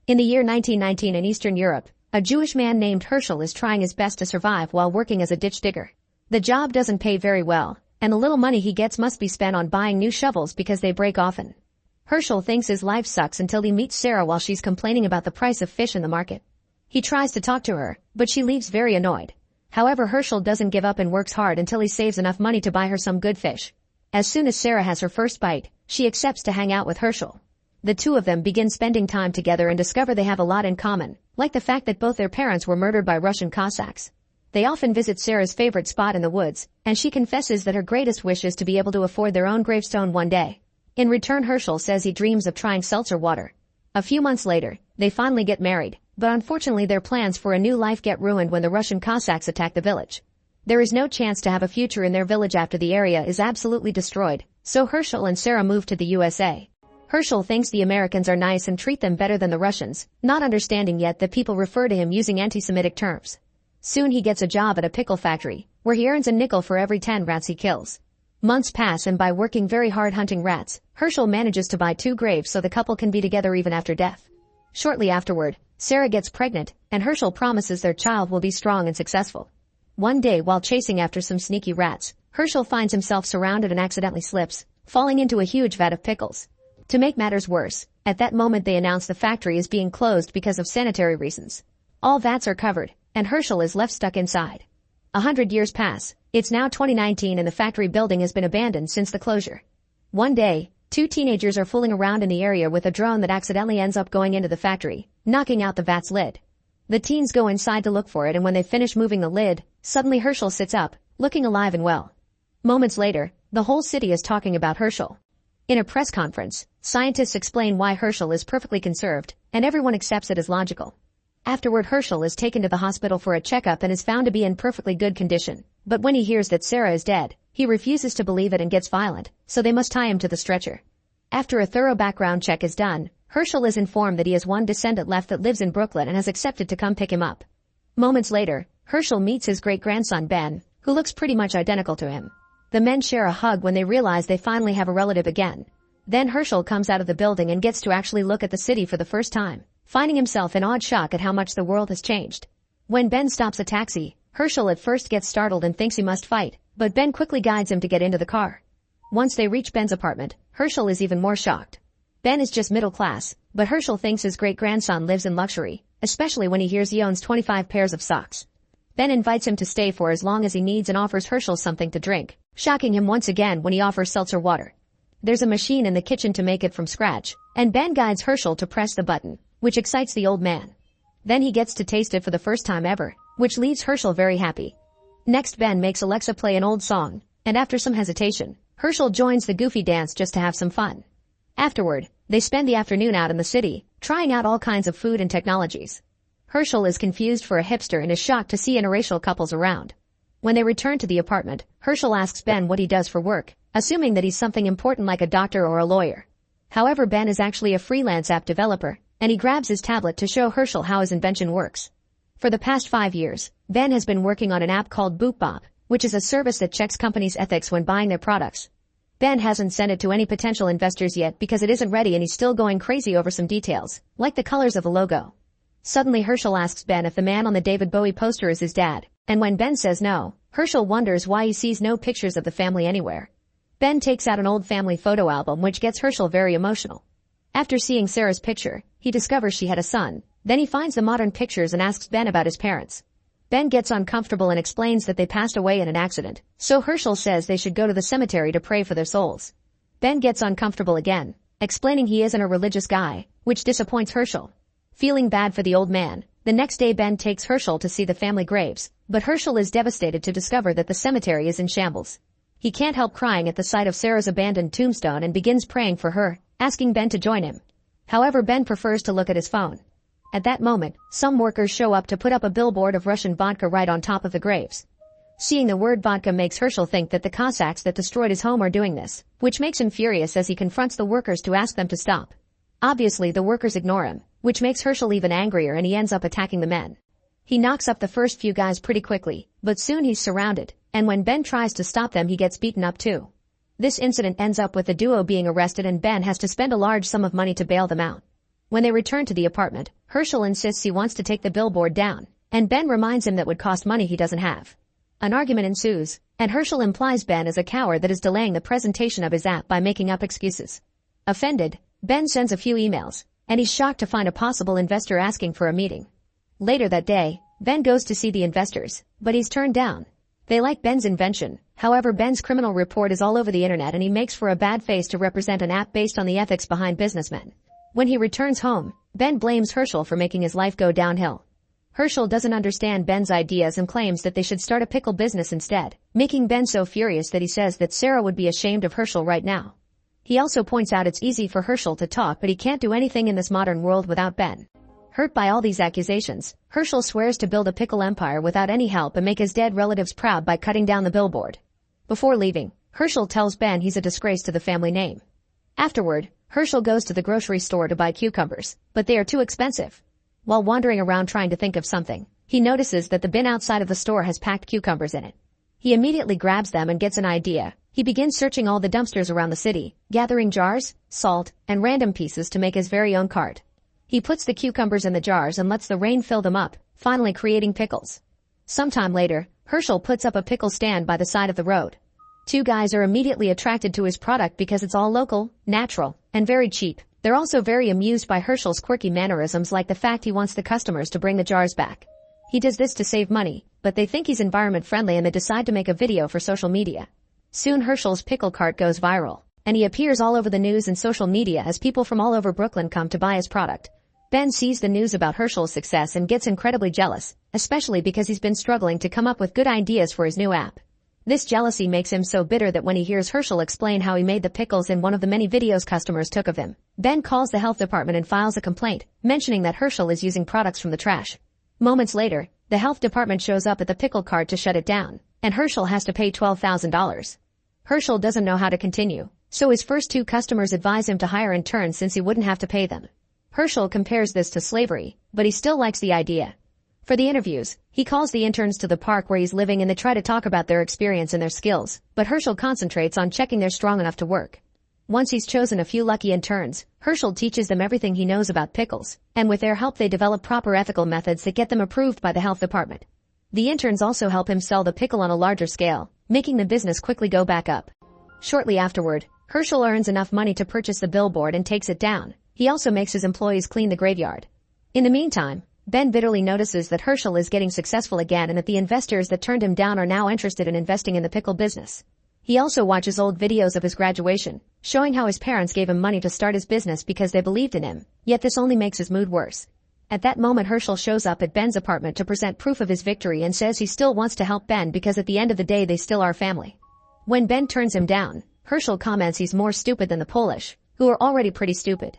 In the year 1919 in Eastern Europe, a Jewish man named Herschel is trying his best to survive while working as a ditch digger. The job doesn't pay very well, and the little money he gets must be spent on buying new shovels because they break often. Herschel thinks his life sucks until he meets Sarah while she's complaining about the price of fish in the market. He tries to talk to her, but she leaves very annoyed. However, Herschel doesn't give up and works hard until he saves enough money to buy her some good fish. As soon as Sarah has her first bite, she accepts to hang out with Herschel. The two of them begin spending time together and discover they have a lot in common, like the fact that both their parents were murdered by Russian Cossacks. They often visit Sarah's favorite spot in the woods, and she confesses that her greatest wish is to be able to afford their own gravestone one day. In return, Herschel says he dreams of trying seltzer water. A few months later, they finally get married, but unfortunately their plans for a new life get ruined when the Russian Cossacks attack the village. There is no chance to have a future in their village after the area is absolutely destroyed, so Herschel and Sarah move to the USA. Herschel thinks the Americans are nice and treat them better than the Russians, not understanding yet that people refer to him using anti-Semitic terms. Soon he gets a job at a pickle factory, where he earns a nickel for every 10 rats he kills. Months pass, and by working very hard hunting rats, Herschel manages to buy 2 graves so the couple can be together even after death. Shortly afterward, Sarah gets pregnant, and Herschel promises their child will be strong and successful. One day, while chasing after some sneaky rats, Herschel finds himself surrounded and accidentally slips, falling into a huge vat of pickles. To make matters worse, at that moment they announce the factory is being closed because of sanitary reasons. All vats are covered, and Herschel is left stuck inside. 100 years pass. It's now 2019 and the factory building has been abandoned since the closure. One day, 2 teenagers are fooling around in the area with a drone that accidentally ends up going into the factory, knocking out the vat's lid. The teens go inside to look for it, and when they finish moving the lid, suddenly Herschel sits up, looking alive and well. Moments later, the whole city is talking about Herschel. In a press conference, scientists explain why Herschel is perfectly conserved, and everyone accepts it as logical. Afterward, Herschel is taken to the hospital for a checkup and is found to be in perfectly good condition. But when he hears that Sarah is dead, he refuses to believe it and gets violent, so they must tie him to the stretcher. After a thorough background check is done, Herschel is informed that he has one descendant left that lives in Brooklyn and has accepted to come pick him up. Moments later, Herschel meets his great-grandson Ben, who looks pretty much identical to him. The men share a hug when they realize they finally have a relative again. Then Herschel comes out of the building and gets to actually look at the city for the first time, finding himself in awed shock at how much the world has changed. When Ben stops a taxi, Herschel at first gets startled and thinks he must fight, but Ben quickly guides him to get into the car. Once they reach Ben's apartment, Herschel is even more shocked. Ben is just middle class, but Herschel thinks his great-grandson lives in luxury, especially when he hears he owns 25 pairs of socks. Ben invites him to stay for as long as he needs and offers Herschel something to drink, shocking him once again when he offers seltzer water. There's a machine in the kitchen to make it from scratch, and Ben guides Herschel to press the button, which excites the old man. Then he gets to taste it for the first time ever, which leaves Herschel very happy. Next, Ben makes Alexa play an old song, and after some hesitation, Herschel joins the goofy dance just to have some fun. Afterward, they spend the afternoon out in the city, trying out all kinds of food and technologies. Herschel is confused for a hipster and is shocked to see interracial couples around. When they return to the apartment, Herschel asks Ben what he does for work, assuming that he's something important like a doctor or a lawyer. However, Ben is actually a freelance app developer, and he grabs his tablet to show Herschel how his invention works. For the past 5 years, Ben has been working on an app called BoopBop, which is a service that checks companies' ethics when buying their products. Ben hasn't sent it to any potential investors yet because it isn't ready, and he's still going crazy over some details, like the colors of the logo. Suddenly, Herschel asks Ben if the man on the David Bowie poster is his dad, and when Ben says no, Herschel wonders why he sees no pictures of the family anywhere. Ben takes out an old family photo album, which gets Herschel very emotional. After seeing Sarah's picture, he discovers she had a son. Then he finds the modern pictures and asks Ben about his parents. Ben gets uncomfortable and explains that they passed away in an accident, so Herschel says they should go to the cemetery to pray for their souls. Ben gets uncomfortable again, explaining he isn't a religious guy, which disappoints Herschel. Feeling bad for the old man, the next day Ben takes Herschel to see the family graves, but Herschel is devastated to discover that the cemetery is in shambles. He can't help crying at the sight of Sarah's abandoned tombstone and begins praying for her, asking Ben to join him. However, Ben prefers to look at his phone. At that moment, some workers show up to put up a billboard of Russian vodka right on top of the graves. Seeing the word vodka makes Herschel think that the Cossacks that destroyed his home are doing this, which makes him furious as he confronts the workers to ask them to stop. Obviously, the workers ignore him, which makes Herschel even angrier, and he ends up attacking the men. He knocks up the first few guys pretty quickly, but soon he's surrounded, and when Ben tries to stop them, he gets beaten up too. This incident ends up with the duo being arrested, and Ben has to spend a large sum of money to bail them out. When they return to the apartment, Herschel insists he wants to take the billboard down, and Ben reminds him that would cost money he doesn't have. An argument ensues, and Herschel implies Ben is a coward that is delaying the presentation of his app by making up excuses. Offended, Ben sends a few emails, and he's shocked to find a possible investor asking for a meeting. Later that day, Ben goes to see the investors, but he's turned down. They like Ben's invention, however Ben's criminal report is all over the internet and he makes for a bad face to represent an app based on the ethics behind businessmen. When he returns home, Ben blames Herschel for making his life go downhill. Herschel doesn't understand Ben's ideas and claims that they should start a pickle business instead, making Ben so furious that he says that Sarah would be ashamed of Herschel right now. He also points out it's easy for Herschel to talk, but he can't do anything in this modern world without Ben. Hurt by all these accusations, Herschel swears to build a pickle empire without any help and make his dead relatives proud by cutting down the billboard. Before leaving, Herschel tells Ben he's a disgrace to the family name. Afterward, Herschel goes to the grocery store to buy cucumbers, but they are too expensive. While wandering around trying to think of something, he notices that the bin outside of the store has packed cucumbers in it. He immediately grabs them and gets an idea. He begins searching all the dumpsters around the city, gathering jars, salt, and random pieces to make his very own cart. He puts the cucumbers in the jars and lets the rain fill them up, finally creating pickles. Sometime later, Herschel puts up a pickle stand by the side of the road. Two guys are immediately attracted to his product because it's all local, natural, and very cheap. They're also very amused by Herschel's quirky mannerisms, like the fact he wants the customers to bring the jars back. He does this to save money, but they think he's environment friendly and they decide to make a video for social media. Soon Herschel's pickle cart goes viral, and he appears all over the news and social media as people from all over Brooklyn come to buy his product. Ben sees the news about Herschel's success and gets incredibly jealous, especially because he's been struggling to come up with good ideas for his new app. This jealousy makes him so bitter that when he hears Herschel explain how he made the pickles in one of the many videos customers took of him, Ben calls the health department and files a complaint, mentioning that Herschel is using products from the trash. Moments later, the health department shows up at the pickle cart to shut it down, and Herschel has to pay $12,000. Herschel doesn't know how to continue, so his first two customers advise him to hire interns since he wouldn't have to pay them. Herschel compares this to slavery, but he still likes the idea. For the interviews, he calls the interns to the park where he's living and they try to talk about their experience and their skills, but Herschel concentrates on checking they're strong enough to work. Once he's chosen a few lucky interns, Herschel teaches them everything he knows about pickles, and with their help they develop proper ethical methods that get them approved by the health department. The interns also help him sell the pickle on a larger scale, making the business quickly go back up. Shortly afterward, Herschel earns enough money to purchase the billboard and takes it down. He also makes his employees clean the graveyard. In the meantime, Ben bitterly notices that Herschel is getting successful again and that the investors that turned him down are now interested in investing in the pickle business. He also watches old videos of his graduation, showing how his parents gave him money to start his business because they believed in him, yet this only makes his mood worse. At that moment Herschel shows up at Ben's apartment to present proof of his victory and says he still wants to help Ben because at the end of the day they still are family. When Ben turns him down, Herschel comments he's more stupid than the Polish, who are already pretty stupid.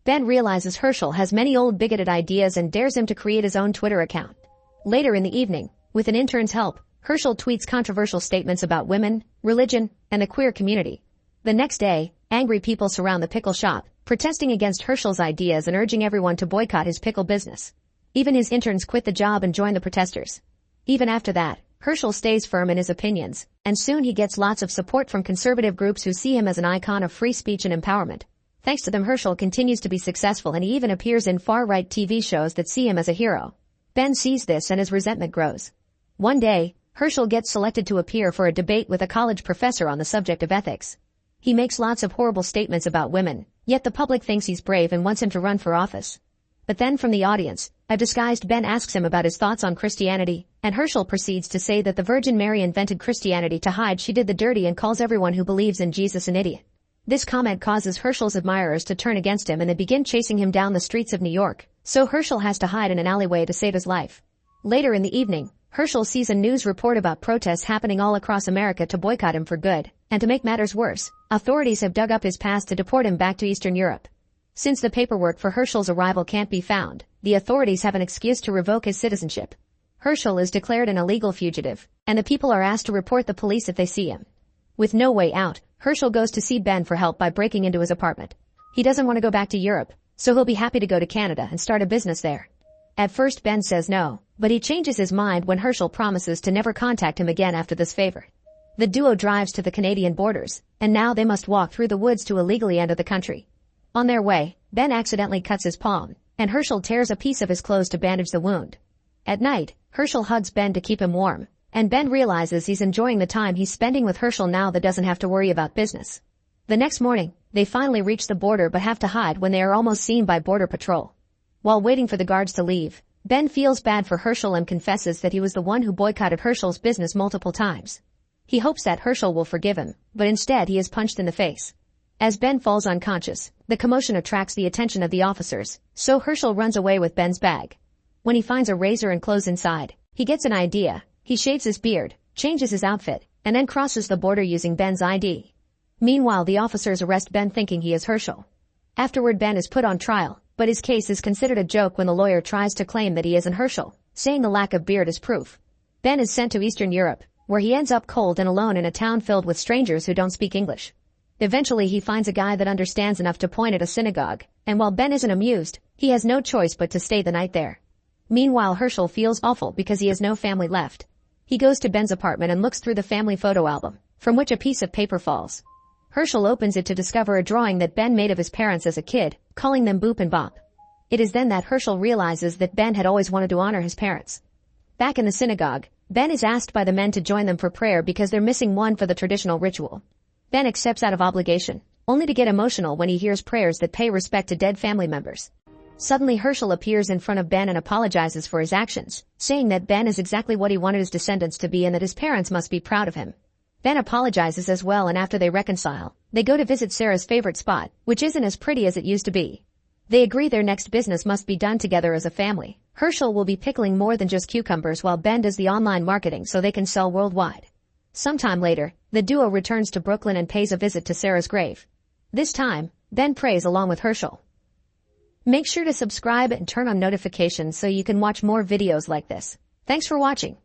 Ben realizes Herschel has many old bigoted ideas and dares him to create his own Twitter account. Later in the evening, with an intern's help, Herschel tweets controversial statements about women, religion, and the queer community. The next day, angry people surround the pickle shop, protesting against Herschel's ideas and urging everyone to boycott his pickle business. Even his interns quit the job and join the protesters. Even after that, Herschel stays firm in his opinions, and soon he gets lots of support from conservative groups who see him as an icon of free speech and empowerment. Thanks to them, Herschel continues to be successful and he even appears in far-right TV shows that see him as a hero. Ben sees this and his resentment grows. One day, Herschel gets selected to appear for a debate with a college professor on the subject of ethics. He makes lots of horrible statements about women, yet the public thinks he's brave and wants him to run for office. But then from the audience, a disguised Ben asks him about his thoughts on Christianity, and Herschel proceeds to say that the Virgin Mary invented Christianity to hide she did the dirty and calls everyone who believes in Jesus an idiot. This comment causes Herschel's admirers to turn against him and they begin chasing him down the streets of New York, so Herschel has to hide in an alleyway to save his life. Later in the evening, Herschel sees a news report about protests happening all across America to boycott him for good, and to make matters worse, authorities have dug up his past to deport him back to Eastern Europe. Since the paperwork for Herschel's arrival can't be found, the authorities have an excuse to revoke his citizenship. Herschel is declared an illegal fugitive, and the people are asked to report the police if they see him. With no way out, Herschel goes to see Ben for help by breaking into his apartment. He doesn't want to go back to Europe, so he'll be happy to go to Canada and start a business there. At first Ben says no, but he changes his mind when Herschel promises to never contact him again after this favor. The duo drives to the Canadian borders, and now they must walk through the woods to illegally enter the country. On their way, Ben accidentally cuts his palm, and Herschel tears a piece of his clothes to bandage the wound. At night, Herschel hugs Ben to keep him warm, and Ben realizes he's enjoying the time he's spending with Herschel now that doesn't have to worry about business. The next morning, they finally reach the border but have to hide when they are almost seen by Border Patrol. While waiting for the guards to leave, Ben feels bad for Herschel and confesses that he was the one who boycotted Herschel's business multiple times. He hopes that Herschel will forgive him, but instead he is punched in the face. As Ben falls unconscious, the commotion attracts the attention of the officers, so Herschel runs away with Ben's bag. When he finds a razor and clothes inside, he gets an idea. He shaves his beard, changes his outfit, and then crosses the border using Ben's ID. Meanwhile, the officers arrest Ben thinking he is Herschel. Afterward, Ben is put on trial, but his case is considered a joke when the lawyer tries to claim that he isn't Herschel, saying the lack of beard is proof. Ben is sent to Eastern Europe, where he ends up cold and alone in a town filled with strangers who don't speak English. Eventually he finds a guy that understands enough to point at a synagogue, and while Ben isn't amused, he has no choice but to stay the night there. Meanwhile, Herschel feels awful because he has no family left. He goes to Ben's apartment and looks through the family photo album, from which a piece of paper falls. Herschel opens it to discover a drawing that Ben made of his parents as a kid, calling them Boop and Bop. It is then that Herschel realizes that Ben had always wanted to honor his parents. Back in the synagogue, Ben is asked by the men to join them for prayer because they're missing one for the traditional ritual. Ben accepts out of obligation, only to get emotional when he hears prayers that pay respect to dead family members. Suddenly Herschel appears in front of Ben and apologizes for his actions, saying that Ben is exactly what he wanted his descendants to be and that his parents must be proud of him. Ben apologizes as well, and after they reconcile, they go to visit Sarah's favorite spot, which isn't as pretty as it used to be. They agree their next business must be done together as a family. Herschel will be pickling more than just cucumbers while Ben does the online marketing so they can sell worldwide. Sometime later, the duo returns to Brooklyn and pays a visit to Sarah's grave. This time, Ben prays along with Herschel. Make sure to subscribe and turn on notifications so you can watch more videos like this. Thanks for watching.